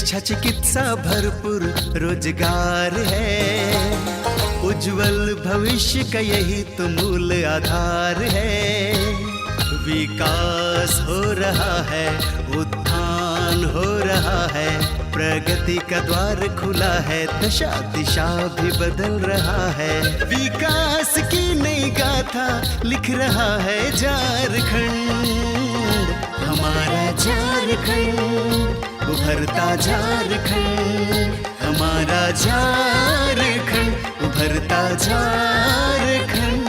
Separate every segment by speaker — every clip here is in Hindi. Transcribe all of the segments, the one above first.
Speaker 1: शिक्षा चिकित्सा भरपूर रोजगार है, उज्जवल भविष्य का यही तो मूल आधार है। विकास हो रहा है, उत्थान हो रहा है, प्रगति का द्वार खुला है, दशा दिशा भी बदल रहा है। विकास की नई गाथा लिख रहा है झारखंड, हमारा झारखंड, उभरता झारखंड, हमारा झारखंड, उभरता झारखंड।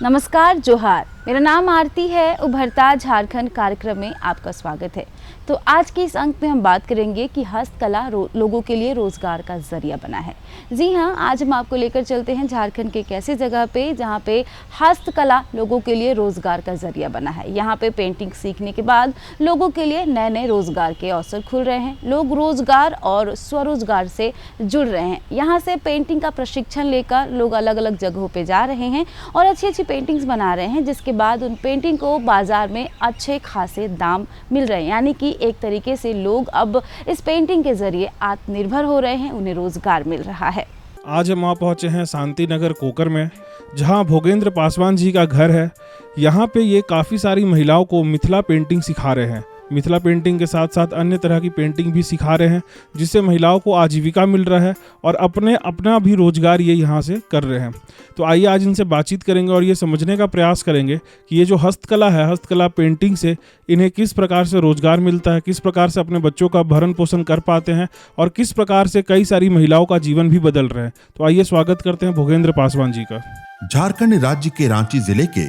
Speaker 2: नमस्कार, जोहार। मेरा नाम आरती है। उभरता झारखंड कार्यक्रम में आपका स्वागत है। तो आज के इस अंक में हम बात करेंगे कि हस्तकला लोगों के लिए रोजगार का जरिया बना है। जी हाँ, आज हम आपको लेकर चलते हैं झारखंड के एक ऐसी जगह पे जहाँ पे हस्तकला लोगों के लिए रोजगार का जरिया बना है। यहाँ पे पेंटिंग सीखने के बाद लोगों के लिए नए नए रोजगार के अवसर खुल रहे हैं। लोग रोजगार और स्वरोजगार से जुड़ रहे हैं। यहाँ से पेंटिंग का प्रशिक्षण लेकर लोग अलग अलग जगहों पे जा रहे हैं और अच्छी अच्छी पेंटिंग्स बना रहे हैं, जिसके बाद उन पेंटिंग को बाजार में अच्छे खासे दाम मिल रहे हैं। यानी कि एक तरीके से लोग अब इस पेंटिंग के जरिए आत्मनिर्भर हो रहे हैं, उन्हें रोजगार मिल रहा है।
Speaker 3: आज हम वहाँ पहुँचे हैं शांति नगर कोकर में, जहाँ भोगेंद्र पासवान जी का घर है। यहाँ पे ये काफ़ी सारी महिलाओं को मिथिला पेंटिंग सिखा रहे हैं। मिथिला पेंटिंग के साथ साथ अन्य तरह की पेंटिंग भी सिखा रहे हैं, जिससे महिलाओं को आजीविका मिल रहा है और अपना भी रोजगार ये यहाँ से कर रहे हैं। तो आइए आज इनसे बातचीत करेंगे और ये समझने का प्रयास करेंगे कि ये जो हस्तकला है, हस्तकला पेंटिंग से इन्हें किस प्रकार से रोजगार मिलता है, किस प्रकार से अपने बच्चों का भरण पोषण कर पाते हैं और किस प्रकार से कई सारी महिलाओं का जीवन भी बदल रहे हैं। तो आइए स्वागत करते हैं भोगेंद्र पासवान जी का।
Speaker 4: झारखंड राज्य के रांची जिले के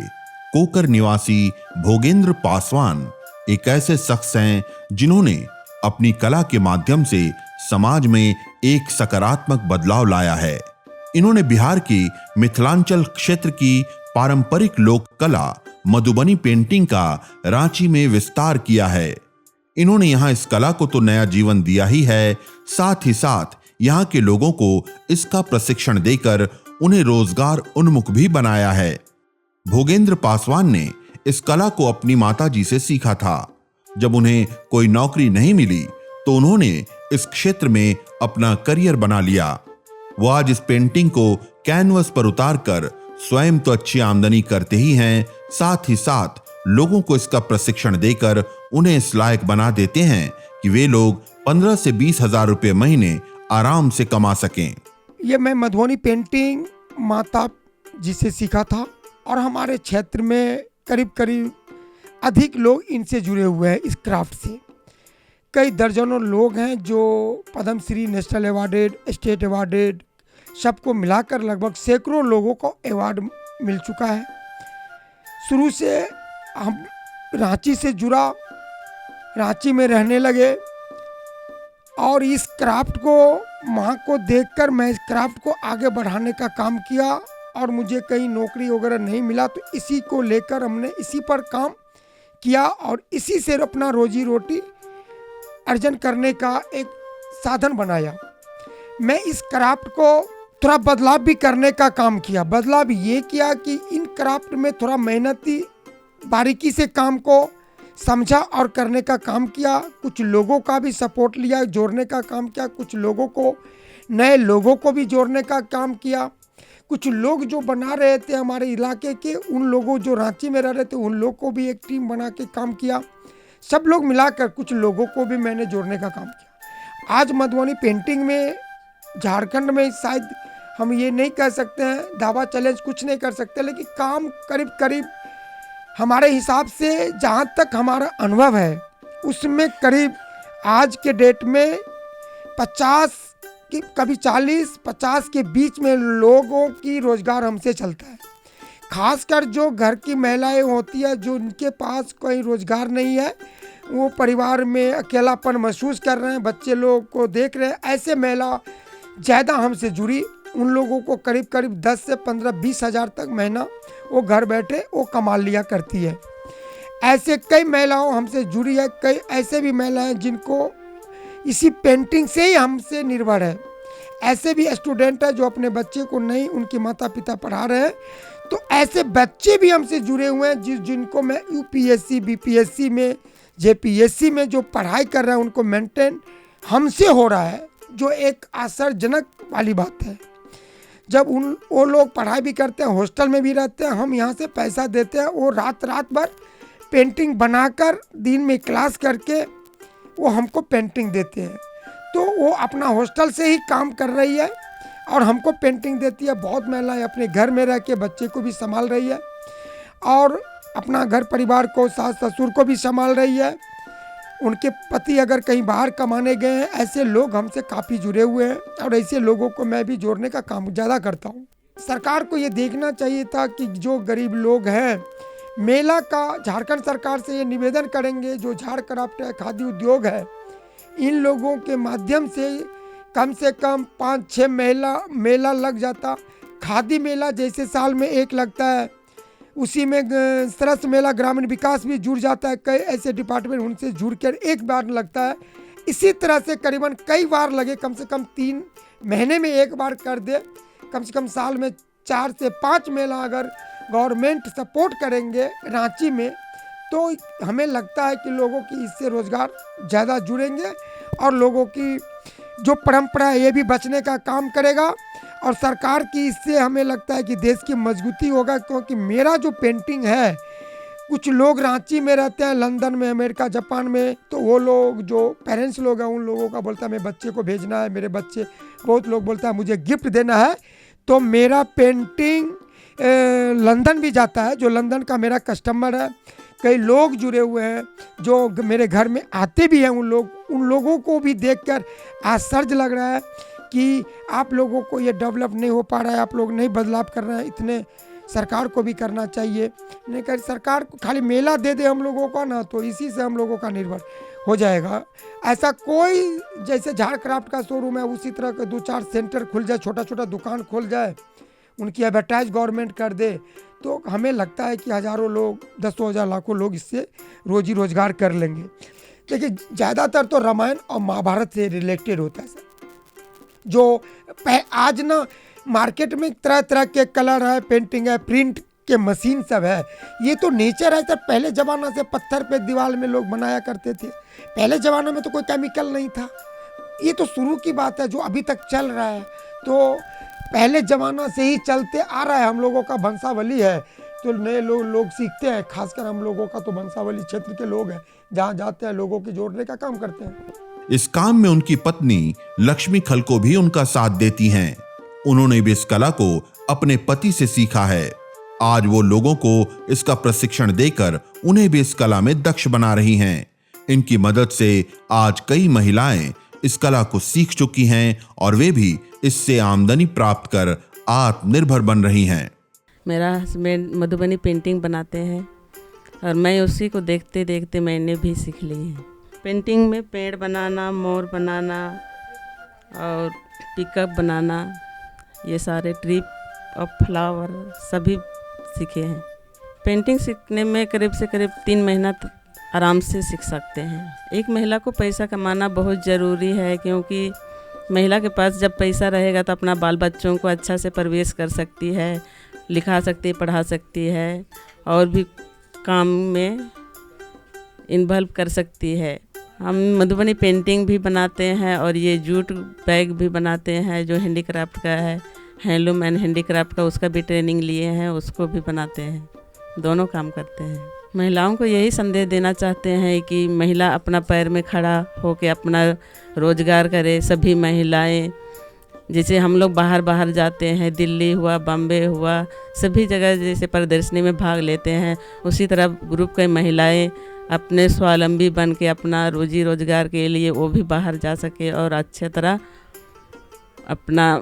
Speaker 4: कोकर निवासी भोगेंद्र पासवान एक ऐसे शख्स हैं जिन्होंने अपनी कला के माध्यम से समाज में एक सकारात्मक बदलाव लाया है। इन्होंने बिहार की मिथिलांचल क्षेत्र की पारंपरिक लोक कला मधुबनी पेंटिंग का रांची में विस्तार किया है। इन्होंने यहाँ इस कला को तो नया जीवन दिया ही है, साथ ही साथ यहाँ के लोगों को इसका प्रशिक्षण देकर उन्हें रोजगार उन्मुख भी बनाया है। भोगेंद्र पासवान ने इस कला को अपनी माताजी से सीखा था। जब उन्हें कोई नौकरी नहीं मिली तो उन्होंने इस क्षेत्र में अपना करियर बना लिया। वो आज इस पेंटिंग को कैनवस पर उतारकर स्वयं तो अच्छी आमदनी करते ही हैं, साथ ही साथ लोगों को इसका प्रशिक्षण देकर उन्हें इस लायक बना देते हैं कि वे लोग 15 से 20 हजार रुपये महीने आराम से कमा सकें।
Speaker 5: ये मैं मधुबनी पेंटिंग माता जी से सीखा था और हमारे क्षेत्र में करीब अधिक लोग इनसे जुड़े हुए हैं। इस क्राफ्ट से कई दर्जनों लोग हैं जो Padma Shri, national awarded, state awarded, सबको मिलाकर लगभग सैकड़ों लोगों को अवार्ड मिल चुका है। शुरू से हम रांची से जुड़ा, रांची में रहने लगे और इस क्राफ्ट को वहाँ को देखकर मैं इस क्राफ्ट को आगे बढ़ाने का काम किया और मुझे कहीं नौकरी वगैरह नहीं मिला तो इसी को लेकर हमने इसी पर काम किया और इसी से अपना रोजी रोटी अर्जन करने का एक साधन बनाया। मैं इस क्राफ्ट को थोड़ा बदलाव भी करने का काम किया। बदलाव ये किया कि इन क्राफ्ट में थोड़ा मेहनती बारीकी से काम को समझा और करने का काम किया। कुछ लोगों का भी सपोर्ट लिया, जोड़ने का काम किया। कुछ लोगों को, नए लोगों को भी जोड़ने का काम किया। कुछ लोग जो बना रहे थे हमारे इलाके के, उन लोगों जो रांची में रह रहे थे उन लोग को भी एक टीम बना के काम किया। सब लोग मिलाकर कुछ लोगों को भी मैंने जोड़ने का काम किया। आज मधुबनी पेंटिंग में झारखंड में शायद हम ये नहीं कह सकते हैं, दावा चैलेंज कुछ नहीं कर सकते, लेकिन काम करीब हमारे हिसाब से जहाँ तक हमारा अनुभव है उसमें करीब आज के डेट में 50 कि कभी 40-50 के बीच में लोगों की रोजगार हमसे चलता है। खासकर जो घर की महिलाएं होती है, जो उनके पास कोई रोजगार नहीं है, वो परिवार में अकेलापन महसूस कर रहे हैं, बच्चे लोग को देख रहे हैं, ऐसे महिला ज़्यादा हमसे जुड़ी। उन लोगों को करीब 10 से 15-20 हज़ार तक महीना वो घर बैठे वो कमा लिया करती है। ऐसे कई महिलाओं हमसे जुड़ी है। कई ऐसे भी महिलाएं जिनको इसी पेंटिंग से ही हमसे निर्भर है। ऐसे भी स्टूडेंट है जो अपने बच्चे को नहीं, उनके माता पिता पढ़ा रहे हैं, तो ऐसे बच्चे भी हमसे जुड़े हुए हैं जिनको मैं यूपीएससी, बीपीएससी में, जेपीएससी में जो पढ़ाई कर रहे हैं उनको मेंटेन हमसे हो रहा है, जो एक आश्चर्यजनक वाली बात है। जब वो लोग पढ़ाई भी करते हैं, हॉस्टल में भी रहते हैं, हम यहाँ से पैसा देते हैं, वो रात भर पेंटिंग बनाकर दिन में क्लास करके वो हमको पेंटिंग देते हैं। तो वो अपना हॉस्टल से ही काम कर रही है और हमको पेंटिंग देती है। बहुत महिलाएं अपने घर में रह के बच्चे को भी संभाल रही है और अपना घर परिवार को, सास ससुर को भी संभाल रही है। उनके पति अगर कहीं बाहर कमाने गए हैं, ऐसे लोग हमसे काफ़ी जुड़े हुए हैं और ऐसे लोगों को मैं भी जोड़ने का काम ज़्यादा करता हूँ। सरकार को ये देखना चाहिए था कि जो गरीब लोग हैं, मेला का झारखंड सरकार से ये निवेदन करेंगे, जो झाड़ क्राफ्ट है, खादी उद्योग है, इन लोगों के माध्यम से कम 5-6 मेला लग जाता। खादी मेला जैसे साल में एक लगता है, उसी में सरस मेला ग्रामीण विकास भी जुड़ जाता है। कई ऐसे डिपार्टमेंट उनसे जुड़कर एक बार लगता है। इसी तरह से करीबन कई बार लगे, कम से कम 3 महीने में एक बार कर दे, कम से कम साल में 4 से 5 मेला अगर गवर्नमेंट सपोर्ट करेंगे रांची में, तो हमें लगता है कि लोगों की इससे रोज़गार ज़्यादा जुड़ेंगे और लोगों की जो परंपरा है ये भी बचने का काम करेगा। और सरकार की इससे हमें लगता है कि देश की मजबूती होगा, क्योंकि मेरा जो पेंटिंग है, कुछ लोग रांची में रहते हैं, लंदन में, अमेरिका, जापान में, तो वो लोग जो पेरेंट्स लोग हैं उन लोगों का बोलता है मेरे बच्चे को भेजना है, मेरे बच्चे, बहुत लोग बोलता है मुझे गिफ्ट देना है। तो मेरा पेंटिंग लंदन भी जाता है, जो लंदन का मेरा कस्टमर है। कई लोग जुड़े हुए हैं जो मेरे घर में आते भी हैं। उन लोगों को भी देखकर आश्चर्य लग रहा है कि आप लोगों को ये डेवलप नहीं हो पा रहा है, आप लोग नहीं बदलाव कर रहे हैं, इतने सरकार को भी करना चाहिए। नहीं कर सरकार को खाली मेला दे दे हम लोगों का ना, तो इसी से हम लोगों का निर्भर हो जाएगा। ऐसा कोई, जैसे झाड़ क्राफ्ट का शोरूम है, उसी तरह के 2-4 सेंटर खुल जाए, छोटा छोटा दुकान खुल जाए, उनकी एडवर्टाइज गवर्नमेंट कर दे, तो हमें लगता है कि हज़ारों लोग, 10,000 लाखों लोग इससे रोजी रोजगार कर लेंगे। देखिए, ज़्यादातर तो रामायण और महाभारत से रिलेटेड होता है सर। जो आज ना मार्केट में तरह तरह के कलर है, पेंटिंग है, प्रिंट के मशीन सब है, ये तो नेचर है सर। पहले ज़माना से पत्थर पे दीवार में लोग बनाया करते थे। पहले ज़माने में तो कोई केमिकल नहीं था। ये तो शुरू की बात है जो अभी तक चल रहा है, तो पहले ज़माना से ही चलते आ रहा है। हम लोगों का वंशावली है, तो नए लोग सीखते हैं। खासकर हम लोगों का तो वंशावली क्षेत्र के लोग हैं, जहाँ जाते हैं लोगों के जोड़ने का काम करते हैं।
Speaker 4: इस काम में उनकी पत्नी लक्ष्मी खलको भी उनका साथ देती हैं। उन्होंने भी इस कला को अपने पति से सीखा है। आज वो लोगों को इसका प्रशिक्षण देकर उन्हें भी इस कला में दक्ष बना रही हैं। इनकी मदद से आज कई महिलाएं इस कला को सीख चुकी हैं और वे भी इससे आमदनी प्राप्त कर आत्मनिर्भर बन रही हैं।
Speaker 6: मेरा हस्बैंड मधुबनी पेंटिंग बनाते हैं और मैं उसी को देखते देखते मैंने भी सीख ली है। पेंटिंग में पेड़ बनाना, मोर बनाना और पिकअप बनाना, ये सारे ट्रिप और फ्लावर सभी सीखे हैं। पेंटिंग सीखने में करीब से करीब 3 महीना आराम से सीख सकते हैं। एक महिला को पैसा कमाना बहुत ज़रूरी है, क्योंकि महिला के पास जब पैसा रहेगा तो अपना बाल बच्चों को अच्छा से परवरिश कर सकती है, लिखा सकती है, पढ़ा सकती है और भी काम में इन्वॉल्व कर सकती है। हम मधुबनी पेंटिंग भी बनाते हैं और ये जूट बैग भी बनाते हैं जो हैंडीक्राफ्ट का है, हैंडलूम एंड हैंडीक्राफ्ट का, उसका भी ट्रेनिंग लिए हैं, उसको भी बनाते हैं। दोनों काम करते हैं। महिलाओं को यही संदेश देना चाहते हैं कि महिला अपना पैर में खड़ा होकर अपना रोजगार करे। सभी महिलाएं, जैसे हम लोग बाहर जाते हैं, दिल्ली हुआ, बॉम्बे हुआ, सभी जगह जैसे प्रदर्शनी में भाग लेते हैं, उसी तरह ग्रुप के महिलाएं अपने स्वावलंबी बन के अपना रोजी रोजगार के लिए वो भी बाहर जा सके और अच्छे तरह अपना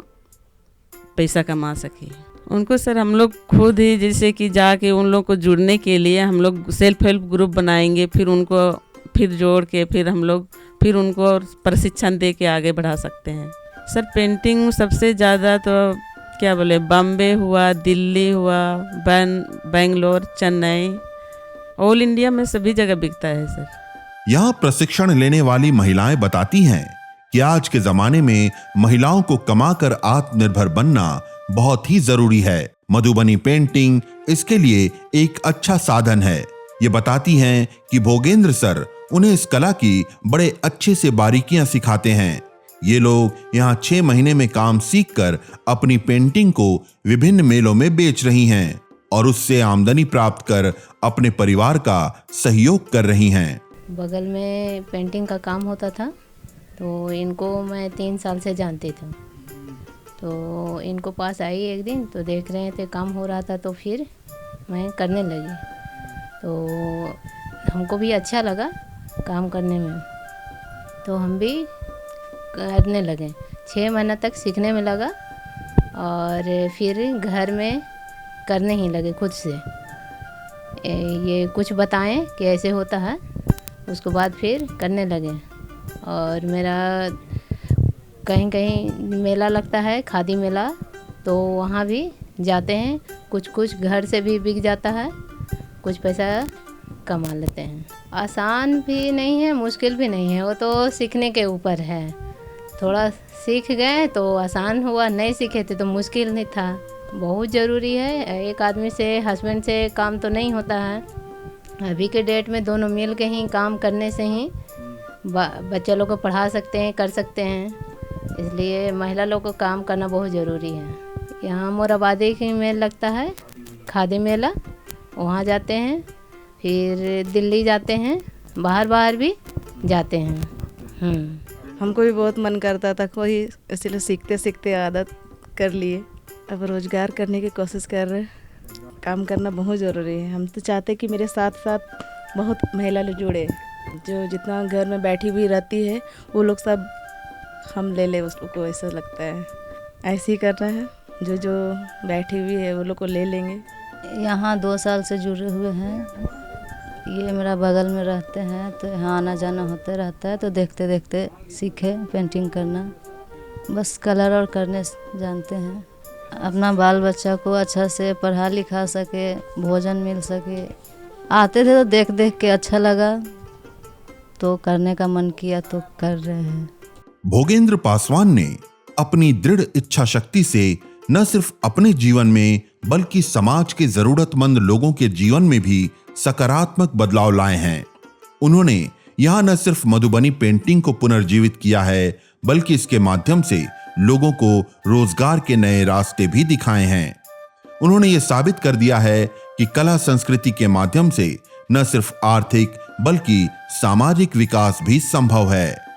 Speaker 6: पैसा कमा सके। उनको सर हम लोग खुद ही जैसे कि जाके उन लोग को जुड़ने के लिए हम लोग सेल्फ हेल्प ग्रुप बनाएंगे, फिर जोड़ के हम लोग उनको प्रशिक्षण दे के आगे बढ़ा सकते हैं। सर पेंटिंग सबसे ज़्यादा तो क्या बोले, बॉम्बे हुआ, दिल्ली हुआ, बेंगलोर, चेन्नई, ऑल इंडिया में सभी जगह बिकता है सर।
Speaker 4: यहाँ प्रशिक्षण लेने वाली महिलाएं बताती हैं कि आज के जमाने में महिलाओं को कमाकर आत्मनिर्भर बनना बहुत ही जरूरी है। मधुबनी पेंटिंग इसके लिए एक अच्छा साधन है। ये बताती हैं कि भोगेंद्र सर उन्हें इस कला की बड़े अच्छे से बारीकियां सिखाते हैं। ये लोग यहाँ 6 महीने में काम सीखकर अपनी पेंटिंग को विभिन्न मेलों में बेच रही हैं और उससे आमदनी प्राप्त कर अपने परिवार का सहयोग कर रही हैं।
Speaker 7: बगल में पेंटिंग का काम होता था, तो इनको मैं 3 साल से जानती थी। तो इनको पास आई एक दिन, तो देख रहे थे काम हो रहा था, तो फिर मैं करने लगी। तो हमको भी अच्छा लगा काम करने में, तो हम भी करने लगे। 6 महीना तक सीखने में लगा और फिर घर में करने ही लगे खुद से। ये कुछ बताएं कि ऐसे होता है, उसके बाद फिर करने लगे। और मेरा कहीं कहीं मेला लगता है, खादी मेला, तो वहाँ भी जाते हैं। कुछ कुछ घर से भी बिक जाता है, कुछ पैसा कमा लेते हैं। आसान भी नहीं है, मुश्किल भी नहीं है, वो तो सीखने के ऊपर है। थोड़ा सीख गए तो आसान हुआ, नहीं सीखे थे तो मुश्किल नहीं था। बहुत ज़रूरी है, एक आदमी से, हस्बैंड से काम तो नहीं होता है। अभी के डेट में दोनों मिल के ही काम करने से ही बच्चे लोग को पढ़ा सकते हैं, कर सकते हैं। इसलिए महिला लोग को काम करना बहुत ज़रूरी है। यहाँ मोराबादी की मेल लगता है, खादी मेला, वहाँ जाते हैं। फिर दिल्ली जाते हैं, बाहर भी जाते हैं।
Speaker 8: हमको भी बहुत मन करता था, कोई इसलिए सीखते सीखते आदत कर लिए। अब रोज़गार करने की कोशिश कर रहे हैं। काम करना बहुत ज़रूरी है। हम तो चाहते कि मेरे साथ साथ बहुत महिला लोग जुड़े, जो जितना घर में बैठी हुई रहती है वो लोग सब हम ले ले, उसको ऐसा लगता है। ऐसे ही करना है, जो जो बैठी हुई है वो लोग को ले लेंगे।
Speaker 7: यहाँ 2 साल से जुड़े हुए हैं। ये मेरा बगल में रहते हैं, तो यहाँ आना जाना होते रहता है, तो देखते देखते सीखे पेंटिंग करना। बस कलर और करने जानते हैं। अपना बाल बच्चा को अच्छा से पढ़ा लिखा सके, भोजन मिल सके। आते थे तो देख देख के अच्छा लगा, तो करने का मन किया तो कर रहे हैं।
Speaker 4: भोगेंद्र पासवान ने अपनी दृढ़ इच्छा शक्ति से न सिर्फ अपने जीवन में बल्कि समाज के जरूरतमंद लोगों के जीवन में भी सकारात्मक बदलाव लाए हैं। उन्होंने यहाँ न सिर्फ मधुबनी पेंटिंग को पुनर्जीवित किया है, बल्कि इसके माध्यम से लोगों को रोजगार के नए रास्ते भी दिखाए हैं। उन्होंने ये साबित कर दिया है कि कला संस्कृति के माध्यम से न सिर्फ आर्थिक बल्कि सामाजिक विकास भी संभव है।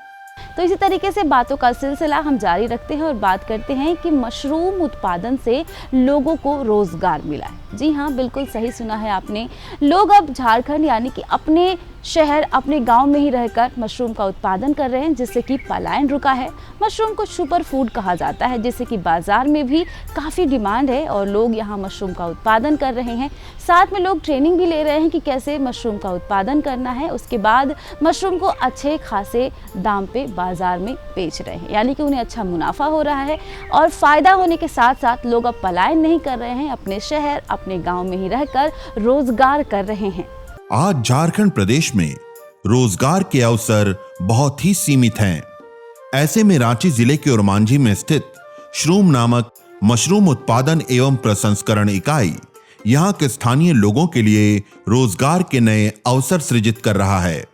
Speaker 2: तो इसी तरीके से बातों का सिलसिला हम जारी रखते हैं और बात करते हैं कि मशरूम उत्पादन से लोगों को रोजगार मिला है। जी हाँ, बिल्कुल सही सुना है आपने। लोग अब झारखंड यानी कि अपने शहर, अपने गांव में ही रहकर मशरूम का उत्पादन कर रहे हैं, जिससे कि पलायन रुका है। मशरूम को सुपर फूड कहा जाता है, जिससे कि बाजार में भी काफ़ी डिमांड है और लोग यहाँ मशरूम का उत्पादन कर रहे हैं। साथ में लोग ट्रेनिंग भी ले रहे हैं कि कैसे मशरूम का उत्पादन करना है। उसके बाद मशरूम को अच्छे खासे दाम पे बाजार में बेच रहे हैं, यानी कि उन्हें अच्छा मुनाफा हो रहा है। और फ़ायदा होने के साथ साथ लोग अब पलायन नहीं कर रहे हैं, अपने शहर, अपने गाँव में ही रहकर रोजगार कर रहे हैं।
Speaker 4: आज झारखंड प्रदेश में रोजगार के अवसर बहुत ही सीमित हैं। ऐसे में रांची जिले के ओरमांझी में स्थित श्रूम नामक मशरूम उत्पादन एवं प्रसंस्करण इकाई यहाँ के स्थानीय लोगों के लिए रोजगार के नए अवसर सृजित कर रहा है।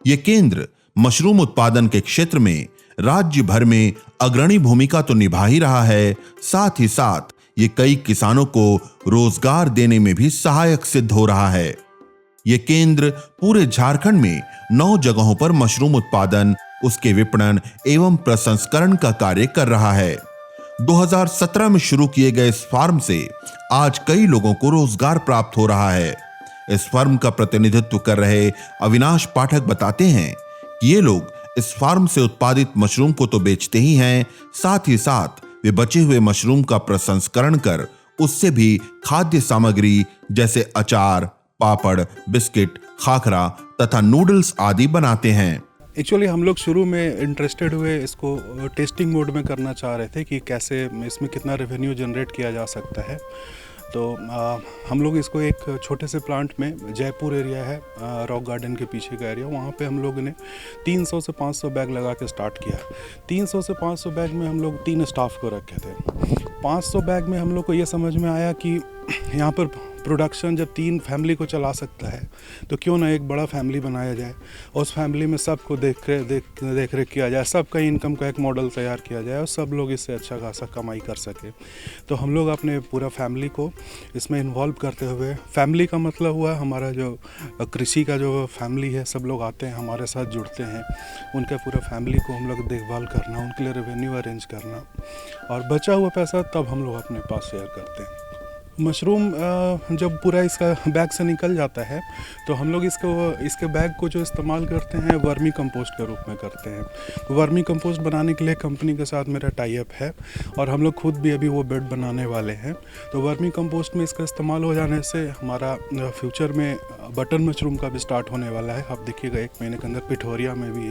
Speaker 4: ये केंद्र मशरूम उत्पादन के क्षेत्र में राज्य भर में अग्रणी भूमिका तो निभा ही रहा है, साथ ही साथ ये कई किसानों को रोजगार देने में भी सहायक सिद्ध हो रहा है। ये केंद्र पूरे झारखंड में 9 जगहों पर मशरूम उत्पादन, उसके विपणन एवं प्रसंस्करण का कार्य कर रहा है। 2017 में शुरू किए गए इस फार्म से आज कई लोगों को रोजगार प्राप्त हो रहा है। इस फर्म का प्रतिनिधित्व कर रहे अविनाश पाठक बताते हैं कि ये लोग इस फार्म से उत्पादित मशरूम को तो बेचते ही हैं, साथ ही साथ वे बचे हुए मशरूम का प्रसंस्करण कर उससे भी खाद्य सामग्री जैसे अचार, पापड़, बिस्किट, खाखरा तथा नूडल्स आदि बनाते हैं।
Speaker 9: एक्चुअली हम लोग शुरू में इंटरेस्टेड हुए, इसको टेस्टिंग मोड में करना चाह रहे थे कि कैसे इसमें कितना रेवेन्यू जनरेट किया जा सकता है। तो हम लोग इसको एक छोटे से प्लांट में, जयपुर एरिया है, रॉक गार्डन के पीछे का एरिया, वहाँ पे हम लोगों ने 300 से 500 बैग लगा के स्टार्ट किया। 300 से 500 बैग में हम लोग 3 स्टाफ को रखे थे। 500 बैग में हम लोग को ये समझ में आया कि यहाँ पर प्रोडक्शन जब 3 फैमिली को चला सकता है तो क्यों ना एक बड़ा फैमिली बनाया जाए, और उस फैमिली में सबको देख रेख किया जाए, सबका इनकम का एक मॉडल तैयार किया जाए और सब लोग इससे अच्छा खासा कमाई कर सके। तो हम लोग अपने पूरा फैमिली को इसमें इन्वॉल्व करते हुए, फैमिली का मतलब हुआ हमारा जो कृषि का जो फैमिली है, सब लोग आते हैं हमारे साथ जुड़ते हैं, उनके पूरा फैमिली को हम लोग देखभाल करना, उनके लिए रेवेन्यू अरेंज करना, और बचा हुआ पैसा तब हम लोग अपने पास शेयर करते हैं। मशरूम जब पूरा इसका बैग से निकल जाता है तो हम लोग इसके बैग को जो इस्तेमाल करते हैं वर्मी कंपोस्ट के रूप में करते हैं। तो वर्मी कंपोस्ट बनाने के लिए कंपनी के साथ मेरा टाई अप है और हम लोग खुद भी अभी वो बेड बनाने वाले हैं। तो वर्मी कंपोस्ट में इसका इस्तेमाल हो जाने से हमारा फ्यूचर में बटन मशरूम का भी स्टार्ट होने वाला है। आप देखिएगा 1 महीने के अंदर पिठोरिया में भी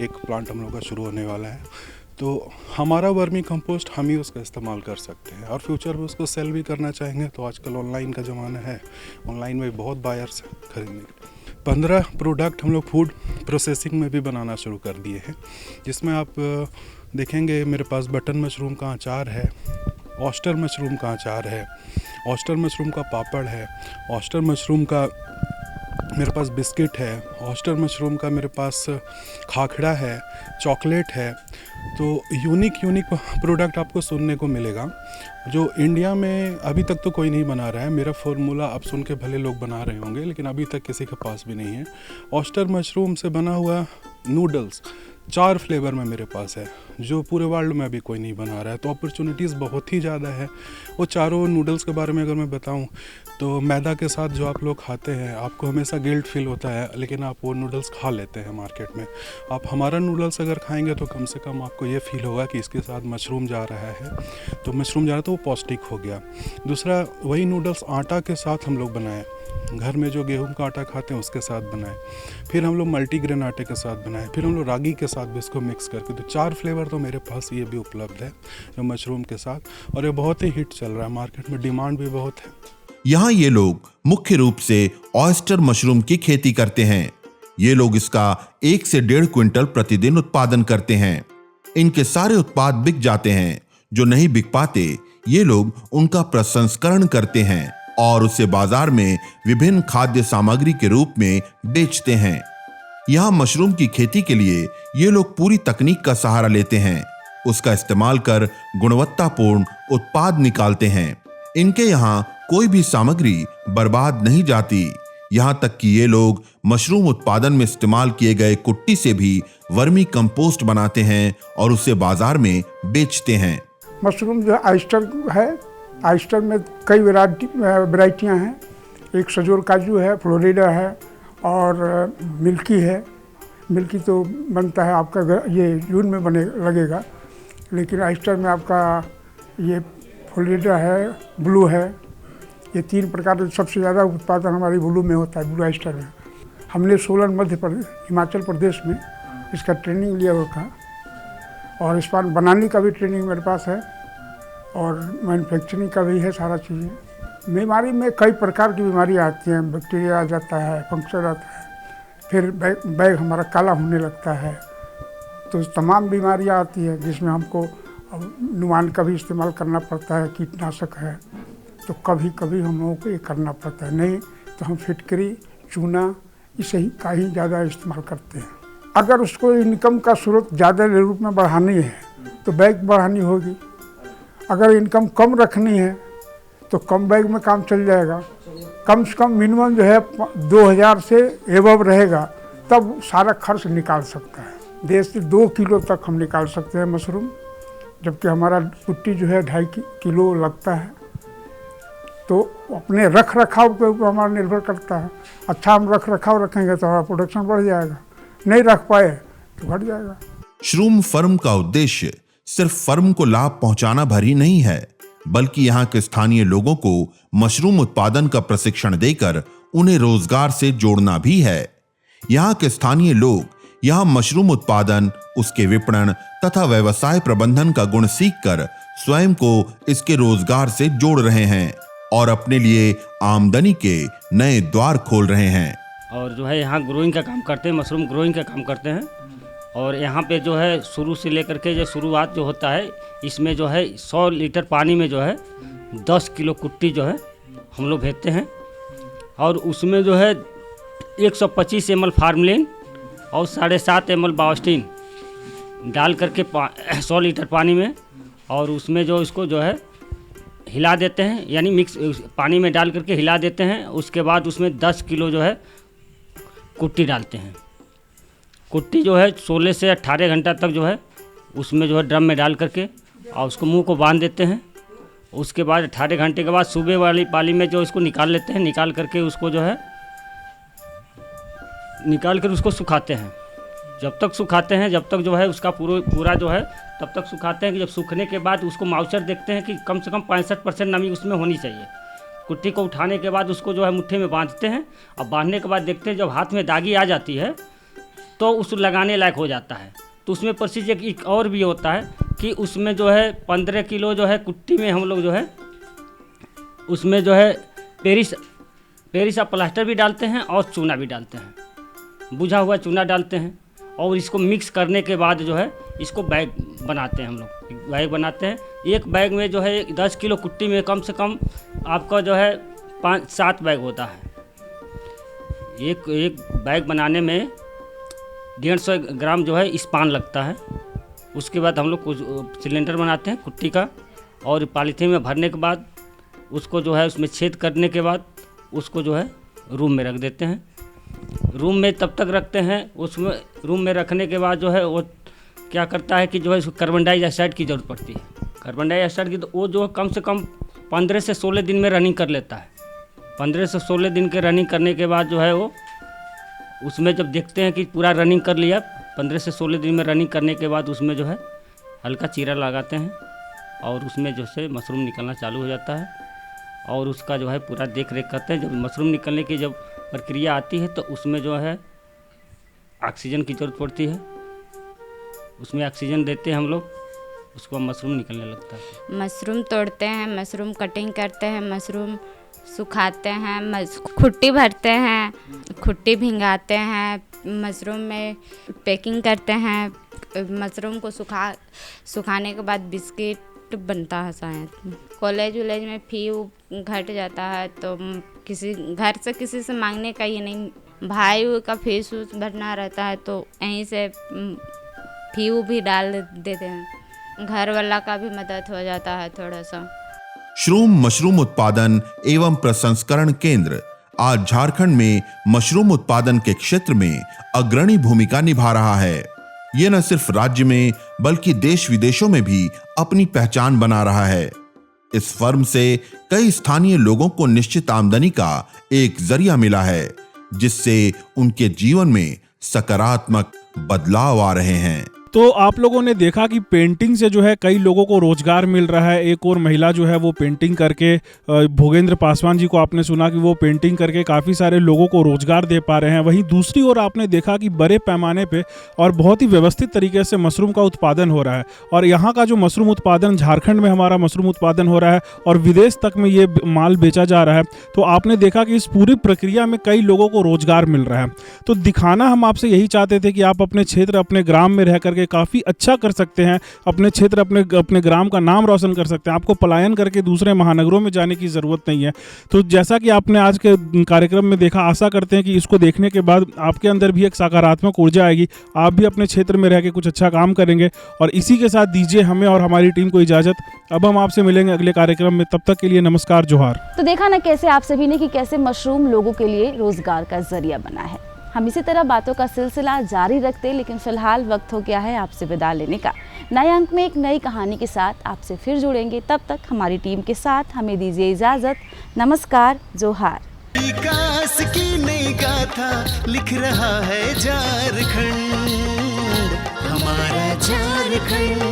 Speaker 9: एक प्लांट हम लोग का शुरू होने वाला है। तो हमारा वर्मी कंपोस्ट हम ही उसका इस्तेमाल कर सकते हैं और फ्यूचर में उसको सेल भी करना चाहेंगे तो आजकल ऑनलाइन का ज़माना है, ऑनलाइन में बहुत बायर्स खरीदने। 15 प्रोडक्ट हम लोग फूड प्रोसेसिंग में भी बनाना शुरू कर दिए हैं, जिसमें आप देखेंगे मेरे पास बटन मशरूम का अचार है, ऑस्टर मशरूम का अचार है, ऑस्टर मशरूम का पापड़ है, ऑस्टर मशरूम का मेरे पास बिस्किट है, ऑस्टर मशरूम का मेरे पास खाखड़ा है, चॉकलेट है। तो यूनिक प्रोडक्ट आपको सुनने को मिलेगा जो इंडिया में अभी तक तो कोई नहीं बना रहा है। मेरा फार्मूला आप सुन के भले लोग बना रहे होंगे लेकिन अभी तक किसी के पास भी नहीं है। ऑस्टर मशरूम से बना हुआ नूडल्स 4 फ्लेवर में मेरे पास है जो पूरे वर्ल्ड में अभी कोई नहीं बना रहा है। तो अपॉर्चुनिटीज़ बहुत ही ज़्यादा है। वो चारों नूडल्स के बारे में अगर मैं बताऊं तो मैदा के साथ जो आप लोग खाते हैं आपको हमेशा गिल्ट फील होता है, लेकिन आप वो नूडल्स खा लेते हैं मार्केट में। आप हमारा नूडल्स अगर खाएंगे तो कम से कम आपको ये फील होगा कि इसके साथ मशरूम जा रहा है, तो मशरूम जा रहा है तो वो पौष्टिक हो गया। दूसरा, वही नूडल्स आटा के साथ हम लोग बनाए, घर में जो गेहूं का आटा खाते हैं उसके साथ बनाए, फिर हम लोग मल्टीग्रेन आटे के साथ बनाए, फिर हम लोग रागी के साथ भी इसको मिक्स करके। तो 4 फ्लेवर तो मेरे पास ये भी उपलब्ध है जो मशरूम के साथ, और ये बहुत ही हिट चल रहा है, मार्केट में डिमांड भी बहुत है।
Speaker 4: यहाँ ये लोग मुख्य रूप से ऑयस्टर मशरूम की खेती करते हैं। ये लोग इसका 1 से 1.5 क्विंटल प्रतिदिन उत्पादन करते हैं। इनके सारे उत्पाद बिक जाते हैं, जो नहीं बिक पाते ये लोग उनका प्रसंस्करण करते हैं और उसे बाजार में विभिन्न खाद्य सामग्री के रूप में बेचते हैं। यहाँ मशरूम की खेती के लिए ये लोग पूरी तकनीक का सहारा लेते हैं, उसका इस्तेमाल कर गुणवत्तापूर्ण उत्पाद निकालते हैं। इनके यहाँ कोई भी सामग्री बर्बाद नहीं जाती। यहाँ तक कि ये लोग मशरूम उत्पादन में इस्तेमाल किए गए कुट्टी से भी वर्मी कंपोस्ट बनाते हैं और उसे बाजार में बेचते हैं।
Speaker 10: मशरूम जो आइस्टर है, आइस्टर में कई वैरायटियाँ हैं। एक सजोर काजू है, फ्लोरिडा है और मिल्की है। मिल्की तो बनता है आपका ये जून में बने लगेगा, लेकिन आइस्टर में आपका ये फ्लोरिडा है, ब्लू है। ये 3 प्रकार सबसे ज़्यादा उत्पादन हमारी ब्लू में होता है, ब्लू आइस्टर में। हमने सोलन मध्य प्रदेश, हिमाचल प्रदेश में इसका ट्रेनिंग लिया हुआ था और इस पर बनाने का भी ट्रेनिंग मेरे पास है और मैन्युफैक्चरिंग का भी है, सारा चीज़ें। बीमारी में कई प्रकार की बीमारियाँ आती हैं, बैक्टीरिया आ जाता है, फंक्शन आता है, फिर बैग हमारा काला होने लगता है। तो तमाम बीमारियाँ आती हैं जिसमें हमको नुमान का भी इस्तेमाल करना पड़ता है, कीटनाशक है, तो कभी कभी हम लोगों को ये करना पड़ता है। नहीं तो हम फिटकरी, चूना इसे ही का ही ज़्यादा इस्तेमाल करते हैं। अगर उसको इनकम का स्रोत ज़्यादा रूप में बढ़ानी है तो बैग बढ़ानी होगी। अगर इनकम कम रखनी है तो कम बैग में काम चल जाएगा। कम से कम मिनिमम जो है 2000 से एबव रहेगा, तब सारा खर्च निकाल सकता है। देश से 2 किलो तक हम निकाल सकते हैं मशरूम, जबकि हमारा कुट्टी जो है 2.5 किलो लगता है। तो अपने रख रखाव के ऊपर हमारा निर्भर करता है। अच्छा हम रख रखाव रखेंगे तो हमारा प्रोडक्शन बढ़ जाएगा, नहीं रख पाए तो घट जाएगा।
Speaker 4: श्रूम फर्म का उद्देश्य सिर्फ फर्म को लाभ पहुंचाना भर ही नहीं है, बल्कि यहाँ के स्थानीय लोगों को मशरूम उत्पादन का प्रशिक्षण देकर उन्हें रोजगार से जोड़ना भी है। यहाँ के स्थानीय लोग यहाँ मशरूम उत्पादन, उसके विपणन तथा व्यवसाय प्रबंधन का गुण सीखकर स्वयं को इसके रोजगार से जोड़ रहे हैं। और अपने लिए आमदनी के नए द्वार खोल रहे हैं।
Speaker 11: और जो है यहाँ ग्रोइंग का काम करते हैं, मशरूम ग्रोइंग का काम करते हैं। और यहाँ पे जो है शुरू से लेकर के जो शुरुआत जो होता है, इसमें जो है 100 लीटर पानी में जो है 10 किलो कुट्टी जो है हम लोग भेजते हैं। और उसमें जो है 125 ml फार्मलिन और 7.5 ml बायोस्टीन डाल करके 100 लीटर पानी में, और उसमें जो इसको जो है हिला देते हैं, यानी मिक्स पानी में डाल करके हिला देते हैं। उसके बाद उसमें 10 किलो जो है कुट्टी डालते हैं। कुट्टी जो है 16 से 18 घंटा तक जो है उसमें जो है ड्रम में डाल करके और उसको मुंह को बांध देते हैं। उसके बाद 18 घंटे के बाद सुबह वाली पाली में जो इसको निकाल लेते हैं, निकाल करके उसको जो है निकाल कर उसको सुखाते हैं। जब तक सुखाते हैं, जब तक जो है उसका पूरा जो है तब तक सुखाते हैं कि जब सूखने के बाद उसको माउचर देखते हैं कि कम से कम 65% नमी उसमें होनी चाहिए। कुट्टी को उठाने के बाद उसको जो है मुट्ठी में बांधते हैं, और बांधने के बाद देखते हैं जब हाथ में दागी आ जाती है तो उस लगाने लायक हो जाता है। तो उसमें प्रोसीजर एक और भी होता है कि उसमें जो है 15 किलो जो है कुट्टी में हम लोग जो है उसमें जो है पेरिस प्लास्टर भी डालते हैं और चूना भी डालते हैं, बुझा हुआ चूना डालते हैं। और इसको मिक्स करने के बाद जो है इसको बैग बनाते हैं, हम लोग बैग बनाते हैं। एक बैग में जो है 10 किलो कुट्टी में कम से कम आपका जो है 5-7 बैग होता है। एक बैग बनाने में 150 ग्राम जो है इस्पान लगता है। उसके बाद हम लोग कुछ सिलेंडर बनाते हैं कुट्टी का, और पॉलीथीन में भरने के बाद उसको जो है उसमें छेद करने के बाद उसको जो है रूम में रख देते हैं। रूम में तब तक रखते हैं, उसमें रूम में रखने के बाद जो है वो क्या करता है कि जो है उसको कार्बन डाइऑक्साइड की ज़रूरत पड़ती है। कार्बन डाइऑक्साइड की तो वो जो कम से कम 15 से 16 दिन में रनिंग कर लेता है। 15 से 16 दिन के रनिंग करने के बाद जो है वो उसमें जब देखते हैं कि पूरा रनिंग कर लिया, 15 से 16 दिन में रनिंग करने के बाद उसमें जो है हल्का चीरा लगाते हैं और उसमें जो है मशरूम निकलना चालू हो जाता है। और उसका जो है पूरा देख रेख करते हैं। जब मशरूम निकलने की जब प्रक्रिया आती है तो उसमें जो है ऑक्सीजन की ज़रूरत पड़ती है, उसमें ऑक्सीजन देते हैं हम लोग, उसको मशरूम निकलने लगता है।
Speaker 12: मशरूम तोड़ते हैं, मशरूम कटिंग करते हैं, मशरूम सुखाते हैं, खुट्टी भरते हैं, खुट्टी भिंगाते हैं, मशरूम में पैकिंग करते हैं। मशरूम को सुखाने के बाद बिस्किट बनता है। शायद कॉलेज वॉलेज में फी घट जाता है तो किसी घर से किसी से मांगने का ये नहीं, भाई का फीस भरना रहता है तो यहीं से फी भी डाल देते हैं। घर वाला का भी मदद हो जाता है थोड़ा सा।
Speaker 4: श्रूम मशरूम उत्पादन एवं प्रसंस्करण केंद्र आज झारखंड में मशरूम उत्पादन के क्षेत्र में अग्रणी भूमिका निभा रहा है। ये न सिर्फ राज्य में बल्कि देश विदेशों में भी अपनी पहचान बना रहा है। इस फर्म से कई स्थानीय लोगों को निश्चित आमदनी का एक जरिया मिला है, जिससे उनके जीवन में सकारात्मक बदलाव आ रहे हैं।
Speaker 3: तो आप लोगों ने देखा कि पेंटिंग से जो है कई लोगों को रोजगार मिल रहा है। एक और महिला जो है वो पेंटिंग करके, भोगेंद्र पासवान जी को आपने सुना कि वो पेंटिंग करके काफ़ी सारे लोगों को रोजगार दे पा रहे हैं। वहीं दूसरी ओर आपने देखा कि बड़े पैमाने पे और बहुत ही व्यवस्थित तरीके से मशरूम का उत्पादन हो रहा है। और यहाँ का जो मशरूम उत्पादन, झारखंड में हमारा मशरूम उत्पादन हो रहा है और विदेश तक में ये माल बेचा जा रहा है। तो आपने देखा कि इस पूरी प्रक्रिया में कई लोगों को रोजगार मिल रहा है। तो दिखाना हम आपसे यही चाहते थे कि आप अपने क्षेत्र, अपने ग्राम में रह करके काफ़ी अच्छा कर सकते हैं, अपने क्षेत्र, अपने ग्राम का नाम रोशन कर सकते हैं। आपको पलायन करके दूसरे महानगरों में जाने की ज़रूरत नहीं है। तो जैसा कि आपने आज के कार्यक्रम में देखा, आशा करते हैं कि इसको देखने के बाद आपके अंदर भी एक सकारात्मक ऊर्जा आएगी, आप भी अपने क्षेत्र में रह के कुछ अच्छा काम करेंगे। और इसी के साथ दीजिए हमें और हमारी टीम को इजाज़त। अब हम आपसे मिलेंगे अगले कार्यक्रम में, तब तक के लिए नमस्कार, जोहार।
Speaker 2: तो देखा ना कैसे आप सभी ने कि कैसे मशरूम लोगों के लिए रोजगार का जरिया बना है। हम इसी तरह बातों का सिलसिला जारी रखते, लेकिन फिलहाल वक्त हो गया है आपसे विदा लेने का। नए अंक में एक नई कहानी के साथ आपसे फिर जुड़ेंगे। तब तक हमारी टीम के साथ हमें दीजिए इजाजत। नमस्कार, जोहार।
Speaker 1: विकास की नई गाथा लिख रहा है झारखंड, हमारा झारखंड,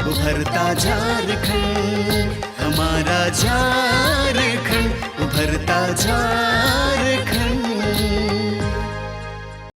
Speaker 1: उभरता झारखंड, हमारा झारखंड, उभरता झारखंड।